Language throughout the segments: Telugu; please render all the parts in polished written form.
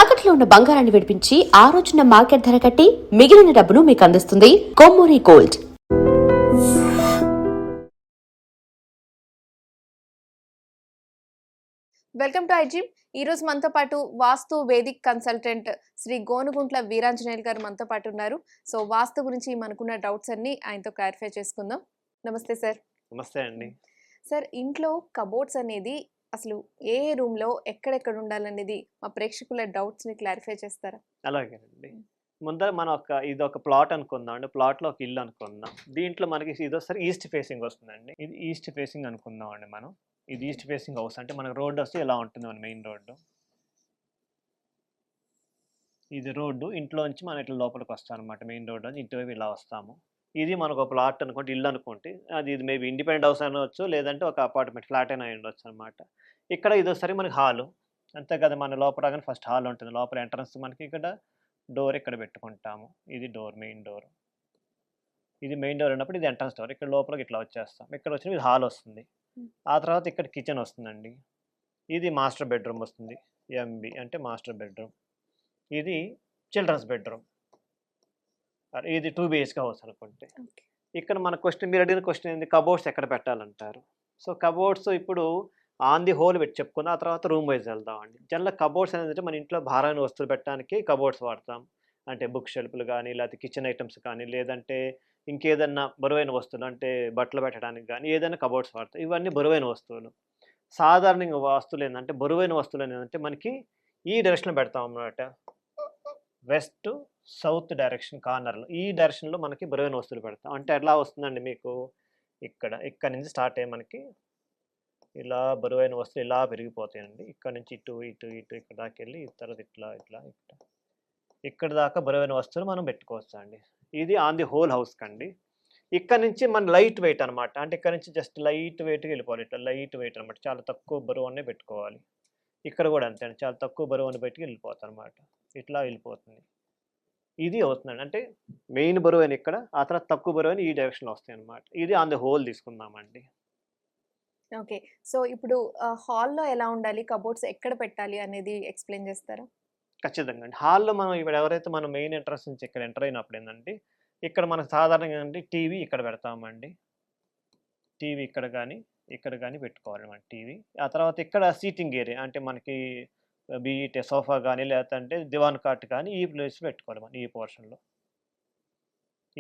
తాకట్లో ఉన్న బంగారాన్ని విడిపించి ఆ రోజున మార్కెట్ ధర కట్టి మిగిలిన డబ్బును మీకు అందిస్తుంది కొమ్మూరి గోల్డ్. వెల్కమ్ టు ఐజిమ్. ఈ రోజు మనతో పాటు వాస్తు వేదిక్ కన్సల్టెంట్ శ్రీ గోనుగుంట్ల వీరాంజనేయులు గారు మనతో పాటు ఉన్నారు. సో వాస్తు గురించి మనకున్న డౌట్స్ అన్ని ఆయనతో క్లారిఫై చేసుకుందాం. నమస్తే సార్. నమస్తే అండి. సార్, ఇంట్లో కబోర్డ్స్ అనేది అసలు ఏ రూమ్ లో ఎక్కడెక్కడ ఉండాలనేది మా ప్రేక్షకుల డౌట్స్ ని క్లారిఫై చేస్తారా? అలాగేనండి. ముందర మనం ఇదొక ప్లాట్ అనుకుందాం అండి. ప్లాట్లో ఒక ఇల్లు అనుకుందాం. దీంట్లో మనకి ఇదొకసారి ఈస్ట్ ఫేసింగ్ వస్తుందండి. ఇది ఈస్ట్ ఫేసింగ్ అనుకుందాం అండి మనం. ఇది ఈస్ట్ ఫేసింగ్ హౌస్ అంటే మనకు రోడ్డు వస్తే ఇలా ఉంటుంది మన మెయిన్ రోడ్డు. ఇది రోడ్డు. ఇంట్లో నుంచి మనం ఇట్లా లోపలికి వస్తాం అనమాట. మెయిన్ రోడ్డు అని ఇటువైపు ఇలా వస్తాము. ఇది మనకు ఒక ప్లాట్ అనుకుంటే, ఇల్లు అనుకుంటే ఇది మేబీ ఇండిపెండెంట్ హౌస్ అనవచ్చు, లేదంటే ఒక అపార్ట్మెంట్ ఫ్లాట్ అయినా ఉండొచ్చు అనమాట. ఇక్కడ ఇదొకసారి మనకి హాలు అంతే కదా. మన లోపల రాగానే ఫస్ట్ హాల్ ఉంటుంది. లోపల ఎంట్రన్స్ మనకి ఇక్కడ డోర్ ఇక్కడ పెట్టుకుంటాము. ఇది డోర్, మెయిన్ డోర్. ఇది మెయిన్ డోర్ ఉన్నప్పుడు ఇది ఎంట్రన్స్ డోర్. ఇక్కడ లోపలికి ఇట్లా వచ్చేస్తాం. ఇక్కడ వచ్చిన ఇది హాల్ వస్తుంది. ఆ తర్వాత ఇక్కడ కిచెన్ వస్తుందండి. ఇది మాస్టర్ బెడ్రూమ్ వస్తుంది. ఎంబి అంటే మాస్టర్ బెడ్రూమ్. ఇది చిల్డ్రన్స్ బెడ్రూమ్. ఇది 2 BHK హౌస్ అనుకుంటే. ఇక్కడ మన క్వశ్చన్, మీరు అడిగిన క్వశ్చన్ ఏంది, కబోర్డ్స్ ఎక్కడ పెట్టాలంటారు. సో కబోర్డ్స్ ఇప్పుడు ఆన్ ది హోల్ పెట్టి చెప్పుకుందాం. ఆ తర్వాత రూమ్ వైజ్ వెళ్దామండి. జనరల్ కబోర్డ్స్ అనేది మన ఇంట్లో భారమైన వస్తువులు పెట్టడానికి కబోర్డ్స్ వాడతాం. అంటే బుక్ షెల్ఫ్లు కానీ, లేకపోతే కిచెన్ ఐటమ్స్ కానీ, లేదంటే ఇంకేదన్నా బరువైన వస్తువులు అంటే బట్టలు పెట్టడానికి కానీ ఏదైనా కబోర్డ్స్ వాడతాం. ఇవన్నీ బరువైన వస్తువులు. సాధారణంగా వస్తువులు ఏంటంటే, బరువైన వస్తువులు ఏంటంటే మనకి ఈ డైరెక్షన్లో పెడతాం అన్నమాట. వెస్ట్ సౌత్ డైరెక్షన్ కార్నర్లో, ఈ డైరెక్షన్లో మనకి బరువైన వస్తువులు పెడతాం. అంటే ఎట్లా వస్తుందండి మీకు, ఇక్కడ నుంచి స్టార్ట్ అయ్యి మనకి ఇలా బరువైన వస్తువులు ఇలా పెరిగిపోతాయండి. ఇక్కడ నుంచి ఇటు ఇటు ఇటు ఇక్కడ దాకా వెళ్ళి తర్వాత ఇట్లా ఇట్లా ఇట్లా ఇక్కడ దాకా బరువైన వస్తువులు మనం పెట్టుకోవచ్చు అండి. ఇది ఆన్ ది హోల్ హౌస్ కండి. ఇక్కడ నుంచి మన లైట్ వెయిట్ అనమాట. అంటే ఇక్కడ నుంచి జస్ట్ లైట్ వెయిట్గా వెళ్ళిపోవాలి. ఇట్లా లైట్ వెయిట్ అనమాట. చాలా తక్కువ బరువు అనే పెట్టుకోవాలి. ఇక్కడ కూడా అంతే అండి. చాలా తక్కువ బరువు అని బయటికి వెళ్ళిపోతుంది అనమాట. ఇట్లా వెళ్ళిపోతుంది. ఇది అవుతుందండి. అంటే మెయిన్ బరువు అని ఇక్కడ, ఆ తర్వాత తక్కువ బరువు అని ఈ డైరెక్షన్లో వస్తాయి అనమాట. ఇది ఆన్ ది హోల్ తీసుకుందామండి. ఓకే. సో ఇప్పుడు హాల్లో ఎలా ఉండాలి, కబోర్డ్స్ ఎక్కడ పెట్టాలి అనేది ఎక్స్ప్లెయిన్ చేస్తారా? ఖచ్చితంగా అండి. హాల్లో మనం ఇప్పుడు ఎవరైతే మనం మెయిన్ ఎంట్రన్స్ నుంచి ఇక్కడ ఎంటర్ అయినప్పుడు ఏంటంటే, ఇక్కడ మనకు సాధారణంగా ఏంటంటే టీవీ ఇక్కడ పెడతామండి. టీవీ ఇక్కడ కానీ పెట్టుకోవాలి మన టీవీ. ఆ తర్వాత ఇక్కడ సీటింగ్ ఏరియా అంటే మనకి బీట్ సోఫా కానీ, లేదంటే దివాన్ కాట్ కానీ ఈ ప్లేస్ పెట్టుకోవాలి మనం.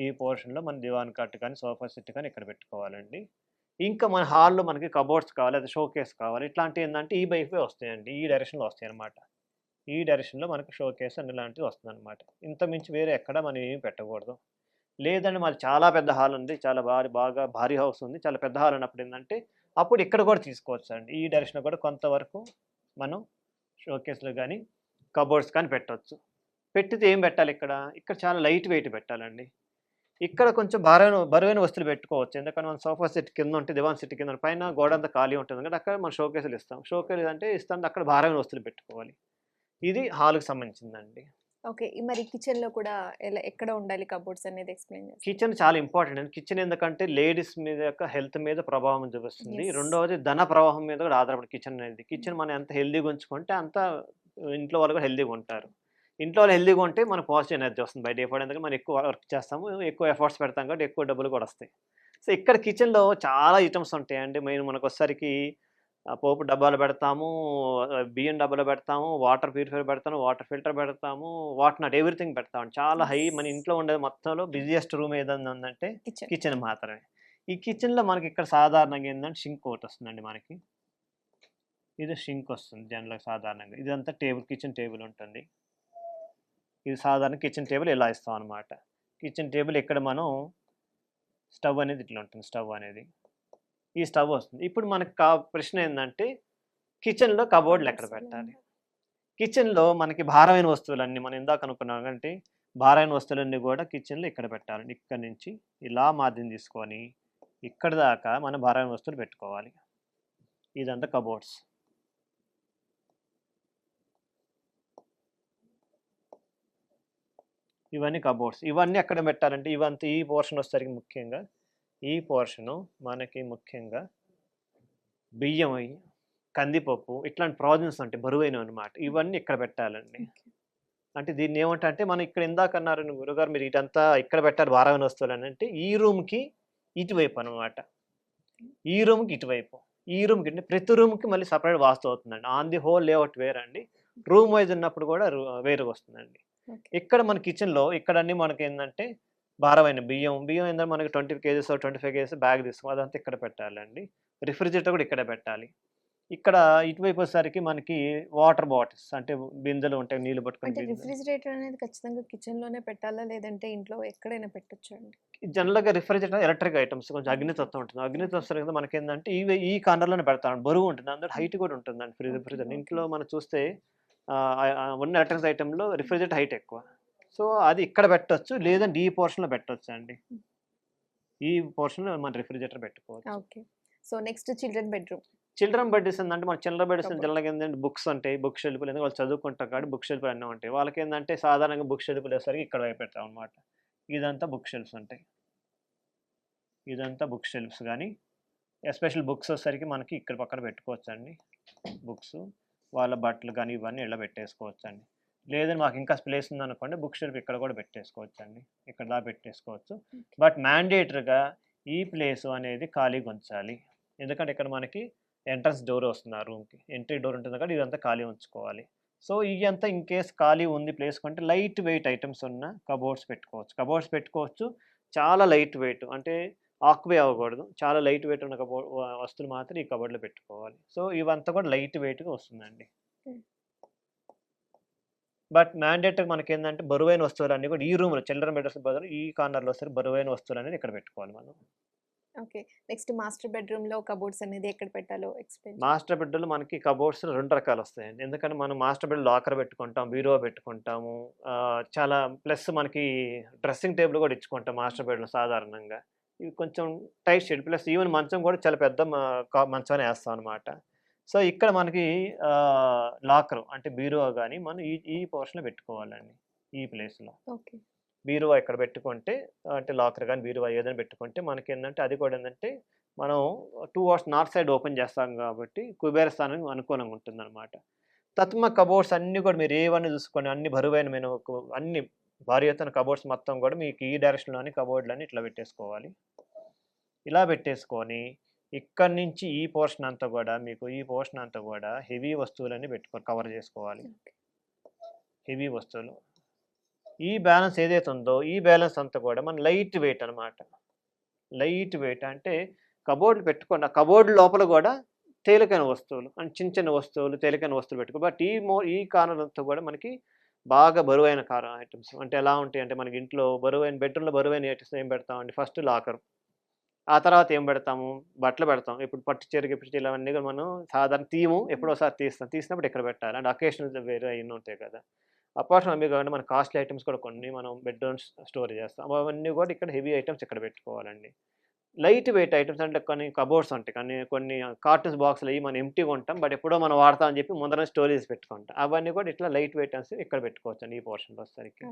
ఈ పోర్షన్లో మన దివాన్ కాట్ కానీ, సోఫా సెట్ కానీ ఇక్కడ పెట్టుకోవాలండి. ఇంకా మన హాల్లో మనకి కబోర్డ్స్ కావాలి, లేదా షోకేస్ కావాలి. ఇట్లాంటివి ఏంటంటే ఈ వైపే వస్తాయండి. ఈ డైరెక్షన్లో వస్తాయి అనమాట. ఈ డైరెక్షన్లో మనకి షోకేస్ అని ఇలాంటివి వస్తుందన్నమాట. ఇంత మించి వేరే ఎక్కడ మనం ఏమి పెట్టకూడదు. లేదంటే మాది చాలా పెద్ద హాల్ ఉంది, చాలా బాగా భారీ హౌస్ ఉంది, చాలా పెద్ద హాల్ అన్నప్పుడు ఏంటంటే అప్పుడు ఇక్కడ కూడా తీసుకోవచ్చు అండి. ఈ డైరెక్షన్లో కూడా కొంతవరకు మనం షోకేస్లో కానీ కబోర్డ్స్ కానీ పెట్టవచ్చు. పెట్టితే ఏం పెట్టాలి, ఇక్కడ చాలా లైట్ వెయిట్ పెట్టాలండి. ఇక్కడ కొంచెం బరువైన వస్తువులు పెట్టుకోవచ్చు. ఎందుకంటే మనం సోఫా సెట్ కింద ఉంటే, దివాన్ సెట్ కింద పైన గోడ అంతా ఖాళీ ఉంటుంది కదా, అక్కడ మనం షోకేసులు ఇస్తాం. షోకేస్ అంటే ఇస్తాం, అక్కడ భారమైన వస్తువులు పెట్టుకోవాలి. ఇది హాల్కి సంబంధించిందండి. ఓకే. మరి కిచెన్లో కూడా ఎక్కడ ఉండాలి కబోర్డ్స్ అనేది ఎక్స్ప్లెయిన్ చేస్తారా? కిచెన్ చాలా ఇంపార్టెంట్ అండి. కిచెన్ ఎందుకంటే లేడీస్ మీద యొక్క హెల్త్ మీద ప్రభావం చూపిస్తుంది. రెండవది ధన ప్రవాహం మీద కూడా ఆధారపడి కిచెన్ అనేది. కిచెన్ మనం ఎంత హెల్దీగా ఉంచుకుంటే అంత ఇంట్లో వాళ్ళు కూడా హెల్దీగా ఉంటారు. ఇంట్లో వాళ్ళు హెల్దీగా ఉంటే మనకు పాజిటివ్ ఎనర్జీ వస్తుంది బై డిఫాల్ట్. ఎందుకంటే మనం ఎక్కువ వర్క్ చేస్తాము, ఎక్కువ ఎఫర్ట్స్ పెడతాం కాబట్టి ఎక్కువ డబ్బులు కూడా వస్తాయి. సో ఇక్కడ కిచెన్లో చాలా ఐటమ్స్ ఉంటాయండి. మెయిన్ మనకు వచ్చేసరికి పోపు డబ్బాలు పెడతాము, బియ్యం డబ్బాలు పెడతాము, వాటర్ ప్యూరిఫైర్ పెడతాము, వాటర్ ఫిల్టర్ పెడతాము, వాట్ నాట్ ఎవ్రీథింగ్ పెడతాము. చాలా హై. మన ఇంట్లో ఉండేది మొత్తంలో బిజియెస్ట్ రూమ్ ఏదైనా ఉందంటే కిచెన్ మాత్రమే. ఈ కిచెన్లో మనకి ఇక్కడ సాధారణంగా ఏంటంటే షింక్ ఒకటి వస్తుందండి మనకి. ఇది షింక్ వస్తుంది జనరల్గా సాధారణంగా. ఇదంతా కిచెన్ టేబుల్ ఉంటుంది. ఇది సాధారణ కిచెన్ టేబుల్ ఇలా ఇస్తాం అనమాట. కిచెన్ టేబుల్ ఇక్కడ మనం స్టవ్ అనేది ఇట్లా ఉంటుంది. ఈ స్టవ్ వస్తుంది. ఇప్పుడు మనకు ప్రశ్న ఏంటంటే, కిచెన్లో కబోర్డ్లు ఎక్కడ పెట్టాలి. కిచెన్లో మనకి భారమైన వస్తువులన్నీ మనం ఇందాక అనుకున్నాం అంటే, భారమైన వస్తువులన్నీ కూడా కిచెన్లో ఇక్కడ పెట్టాలండి. ఇక్కడ నుంచి ఇలా మాధ్యం తీసుకొని ఇక్కడ దాకా మనం భారమైన వస్తువులు పెట్టుకోవాలి. ఇదంతా కబోర్డ్స్. ఇవన్నీ కబోర్డ్స్. ఇవన్నీ ఎక్కడ పెట్టాలంటే ఇవంతా ఈ పోర్షన్ వచ్చేసరికి ముఖ్యంగా ఈ పోర్షను మనకి ముఖ్యంగా బియ్యం, కందిపప్పు ఇట్లాంటి ప్రావిజన్స్ అంటే బరువైనవి అనమాట. ఇవన్నీ ఇక్కడ పెట్టాలండి. అంటే దీన్ని ఏమంటే మనం ఇక్కడ ఇందాక అన్నారు గురుగారు మీరు ఇటంతా ఇక్కడ పెట్టారు భారమైన వస్తువులు అని, అంటే ఈ రూమ్కి ఇటువైపు అనమాట, ఈ రూమ్కి ఇటువైపు, ఈ రూమ్కి అంటే ప్రతి రూమ్కి మళ్ళీ సపరేట్ వాస్తు అవుతుందండి. ఆన్ ది హోల్ లేఅవుట్ వేరండి, రూమ్ వైజ్ ఉన్నప్పుడు కూడా వేరుగా వస్తుందండి. ఇక్కడ మన కిచెన్లో ఇక్కడ అన్ని మనకి ఏంటంటే భారమైన బియ్యం ఏంటంటే మనకి 20 kgs 25 kgs బ్యాగ్ తీసుకోవాలి, అదంతా ఇక్కడ పెట్టాలండి. రిఫ్రిజిరేటర్ కూడా ఇక్కడ పెట్టాలి. ఇక్కడ ఇటువైపు వచ్చేసరికి మనకి వాటర్ బాటిల్స్ అంటే బిందెలు ఉంటాయి, నీళ్ళు పట్టుకుని అంటే రిఫ్రిజిరేటర్ అనేది ఖచ్చితంగా కిచెన్ లోనే పెట్టాలా లేదంటే ఇంట్లో ఎక్కడైనా పెట్టొచ్చు అండి? జనరల్గా రిఫ్రిజిరేటర్ ఎలక్ట్రిక్ ఐటమ్స్ కొంచెం అగ్నితత్వం ఉంటుంది. అగ్నితత్వం కింద మనకి ఏంటంటే ఈ కార్నర్లోనే పెడతాను, బరువు ఉంటుంది, అందులో హైట్ కూడా ఉంటుందండి. రిఫ్రిజిరేటర్ ఇంట్లో మనం చూస్తే ఉన్న ఎలక్ట్రిక్ ఐటెంలో రిఫ్రిజిరేటర్ హైట్ ఎక్కువ, సో అది ఇక్కడ పెట్టొచ్చు, లేదంటే ఈ పోర్షన్లో పెట్టొచ్చు అండి. ఈ పోర్షన్లో మన రిఫ్రిజిరేటర్ పెట్టుకోవచ్చు. Okay. So next children bedroom. Children beds ఏంటంటే మన చిల్డ్రన్ బెడ్స్ జనరల్గా ఏంటంటే బుక్స్ ఉంటాయి, బుక్ షెల్ఫ్లు, ఎందుకంటే వాళ్ళు చదువుకుంటారు కాబట్టి బుక్ షెల్ఫ్లు అన్నీ ఉంటాయి. వాళ్ళకి ఏంటంటే సాధారణంగా బుక్ షెల్ఫ్లు వేసరికి ఇక్కడ వైపు పెడతాం అనమాట. ఇదంతా బుక్ షెల్ఫ్స్ ఉంటాయి, ఇదంతా బుక్ షెల్ఫ్స్. కానీ ఎస్పెషల్ బుక్స్ వచ్చేసరికి మనకి ఇక్కడ పక్కన పెట్టుకోవచ్చు అండి. బుక్స్ వాళ్ళ బట్టలు కానీ ఇవన్నీ ఇలా పెట్టేసుకోవచ్చు అండి. లేదని మాకు ఇంకా ప్లేస్ ఉందనుకోండి బుక్ షెల్ఫ్ ఇక్కడ కూడా పెట్టేసుకోవచ్చు అండి, ఇక్కడ దా పెట్టేసుకోవచ్చు. బట్ మ్యాండేటరీగా ఈ ప్లేస్ అనేది ఖాళీగా ఉంచాలి, ఎందుకంటే ఇక్కడ మనకి ఎంట్రన్స్ డోర్ వస్తుంది, ఆ రూమ్కి ఎంట్రీ డోర్ ఉంటుంది కాబట్టి ఇదంతా ఖాళీ ఉంచుకోవాలి. సో ఇదంతా ఇన్ కేస్ ఖాళీ ఉంది ప్లేస్ కొంటే లైట్ వెయిట్ ఐటమ్స్ ఉన్న కబోర్డ్స్ పెట్టుకోవచ్చు. చాలా లైట్ వెయిట్ అంటే ఆక్వే అవ్వకూడదు, చాలా లైట్ వెయిట్ ఉన్న వస్తువులు మాత్రం ఈ కబోర్డ్లో పెట్టుకోవాలి. సో ఇవంతా కూడా లైట్ వెయిట్గా వస్తుందండి. బట్ మ్యాండేటరీ మనకి ఏంటంటే బరువైన వస్తువులు అన్నీ కూడా ఈ రూమ్లో చిల్డ్రన్ బెడ్స్ బదులు ఈ కార్నర్లో వస్తే బరువైన వస్తువులు అనేది ఇక్కడ పెట్టుకోవాలి మనం. ఓకే. నెక్స్ట్ మాస్టర్ బెడ్రూమ్ లో కబోర్డ్స్ అనేది ఎక్కడ పెట్టాలో ఎక్స్ప్లెయిన్. మాస్టర్ బెడ్లో మనకి కబోర్డ్స్ 2 రకాలు వస్తాయండి, ఎందుకంటే మనం మాస్టర్ బెడ్ లాకర్ పెట్టుకుంటాం, బీరువా పెట్టుకుంటాము, చాలా ప్లస్ మనకి డ్రెస్సింగ్ టేబుల్ కూడా ఇచ్చుకుంటాం మాస్టర్ బెడ్లో సాధారణంగా. ఇవి కొంచెం టైట్ షేడ్, ప్లస్ ఈవెన్ మంచం కూడా చాలా పెద్ద మంచాన్ని వేస్తాం అనమాట. సో ఇక్కడ మనకి లాకర్ అంటే బీరువా కానీ మనం ఈ పోర్షన్లో పెట్టుకోవాలండి, ఈ ప్లేస్లో. ఓకే. బీరువా ఇక్కడ పెట్టుకుంటే అంటే లాకర్ కానీ బీరువా ఏదైనా పెట్టుకుంటే మనకి ఏంటంటే అది కూడా ఏంటంటే మనం 2 hours నార్త్ సైడ్ ఓపెన్ చేస్తాం కాబట్టి కుబేర స్థానం అనుకూలంగా ఉంటుంది అనమాట. తత్మ కబోర్డ్స్ అన్నీ కూడా మీరు ఏవన్నీ చూసుకోండి, అన్ని బరువైన మేము అన్ని భారీ ఎత్తున కబోర్డ్స్ మొత్తం కూడా మీకు ఈ డైరెక్షన్లోని కబోర్డ్లన్నీ ఇట్లా పెట్టేసుకోవాలి. ఇలా పెట్టేసుకొని ఇక్కడి నుంచి ఈ పోర్షన్ అంతా కూడా మీకు ఈ పోర్షన్ అంతా కూడా హెవీ వస్తువులన్నీ కవర్ చేసుకోవాలి, హెవీ వస్తువులు. ఈ బ్యాలెన్స్ ఏదైతే ఉందో ఈ బ్యాలెన్స్ అంతా కూడా మన లైట్ వెయిట్ అనమాట. లైట్ వెయిట్ అంటే కబోర్డులు పెట్టుకోండి, ఆ కబోర్డు లోపల కూడా తేలికైన వస్తువులు అంటే చిన్న వస్తువులు తేలికైన వస్తువులు పెట్టుకో. బట్ ఈ కార్నర్ అంతా కూడా మనకి బాగా బరువైన ఐటమ్స్ అంటే ఎలా ఉంటాయి అంటే మనకి ఇంట్లో బరువైన బెడ్రూమ్లో బరువైన ఐటమ్స్ ఏం పెడతామండి, ఫస్ట్ లాకర్, ఆ తర్వాత ఏం పెడతాము, బట్టలు పెడతాం. ఇప్పుడు పట్టు చీర ఇవన్నీ కూడా మనం సాధారణ ఎప్పుడో ఒకసారి తీసినప్పుడు ఇక్కడ పెట్టాలి, అంటే అకేషనల్ వేరే అయినా ఉంటాయి కదా. అపార్ట్ ఫ్రమ్ అవి కాకుండా మన కాస్ట్లీ ఐటమ్స్ కూడా కొన్ని మనం బెడ్రూమ్స్ స్టోర్ చేస్తాం, అవన్నీ కూడా ఇక్కడ హెవీ ఐటమ్స్ ఇక్కడ పెట్టుకోవాలండి. లైట్ వెయిట్ ఐటమ్స్ అంటే కొన్ని కబోర్డ్స్ ఉంటాయి, కానీ కొన్ని కార్టూన్స్ బాక్స్లు అవి మనం ఎంటీగా ఉంటాం, బట్ ఎప్పుడో మనం వాడతామని చెప్పి ముందర స్టోరేజ్ పెట్టుకుంటాం. అవన్నీ కూడా ఇట్లా లైట్ వెయిట్ అని ఇక్కడ పెట్టుకోవచ్చు అండి ఈ పోర్షన్లో వచ్చేసరికి.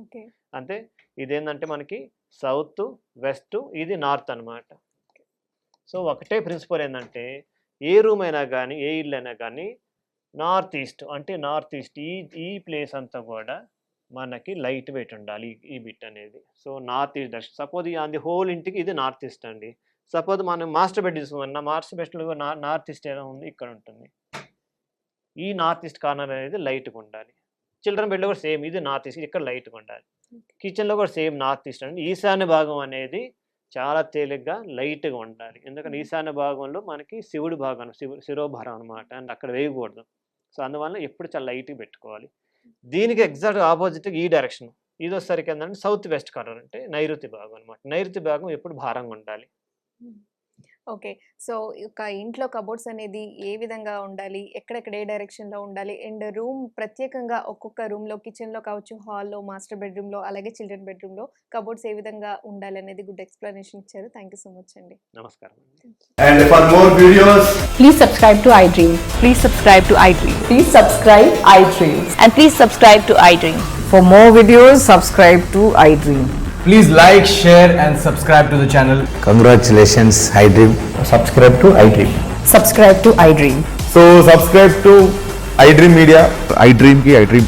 అంతే. ఇదేంటంటే మనకి సౌత్ వెస్ట్, ఇది నార్త్ అనమాట. సో ఒకటే ప్రిన్సిపల్ ఏంటంటే ఏ రూమ్ అయినా కానీ ఏ ఇల్లు అయినా కానీ నార్త్ ఈస్ట్ అంటే నార్త్ ఈస్ట్ ఈ ప్లేస్ అంతా కూడా మనకి లైట్ వెయిట్ ఉండాలి ఈ బిట్ అనేది. So north east direction. Suppose on the whole ఇంటికి ఇది నార్త్ ఈస్ట్ అండి. సపోజ్ మనం మాస్టర్ బెడ్ తీసుకున్నా, మాస్టర్ బెడ్లో నార్త్ ఈస్ట్ ఎలా ఉంది, ఇక్కడ ఉంటుంది. ఈ నార్త్ ఈస్ట్ కార్నర్ అనేది లైట్గా ఉండాలి. చిల్డ్రన్ బెడ్లో కూడా సేమ్ ఇది నార్త్ ఈస్ట్, ఇక్కడ లైట్గా ఉండాలి. కిచెన్లో కూడా సేమ్ నార్త్ ఈస్ట్ అండి. ఈశాన్య భాగం అనేది చాలా తేలిగ్గా లైట్గా ఉండాలి, ఎందుకంటే ఈశాన్య భాగంలో మనకి శివుడి భాగం శిరోభారం అనమాట, అండ్ అక్కడ వేయకూడదు. సో అందువల్ల ఎప్పుడు చాలా లైట్గా పెట్టుకోవాలి. దీనికి ఎగ్జాక్ట్ ఆపోజిట్ ఈ డైరెక్షన్ ఇది వచ్చేసరికి ఏంటంటే సౌత్ వెస్ట్ కార్నర్ అంటే నైరుతి భాగం అనమాట. నైరుతి భాగం ఎప్పుడు భారంగా ఉండాలి. ఓకే. సో ఒక ఇంట్లో కబోర్డ్స్ అనేది ఏ విధంగా ఉండాలి, ఎక్కడెక్కడ ఏ డైరెక్షన్లో ఉండాలి, అండ్ రూమ్ ప్రత్యేకంగా ఒక్కొక్క రూమ్లో కిచెన్లో కావచ్చు, హాల్లో, మాస్టర్ బెడ్రూమ్లో, అలాగే చిల్డ్రన్ బెడ్రూమ్లో కబోర్డ్స్ ఏ విధంగా ఉండాలి అనేది గుడ్ ఎక్స్ప్లెనేషన్ ఇచ్చారు. థ్యాంక్ యూ సో మచ్ అండి. నమస్కారం. And for more videos, Please subscribe to iDream. Please subscribe to iDream. Please subscribe iDream. And please subscribe to iDream. For more videos, subscribe to iDream. please like, share and subscribe to the channel. Congratulations, iDream. Subscribe to iDream. Subscribe to iDream. So subscribe to iDream Media. iDream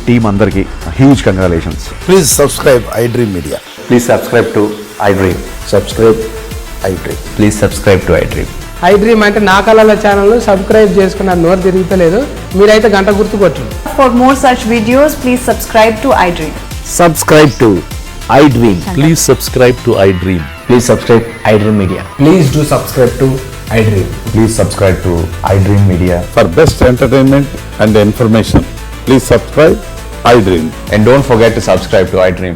team అందరికి huge congratulations. Please subscribe iDream Media. Please subscribe to iDream. Subscribe iDream. Please subscribe to iDream. iDream అంటే నా కళల ఛానల్ సబ్స్క్రైబ్ చేసుకున్న నోరు తిరుగుతలేదు, మీరైతే గంట గుర్తు కొట్టండి. For more such videos, please subscribe to iDream. Subscribe to iDream. Please subscribe to iDream. Please subscribe iDream Media. Please do subscribe to iDream. Please subscribe to iDream Media. For best entertainment and information, please subscribe iDream. And don't forget to subscribe to iDream.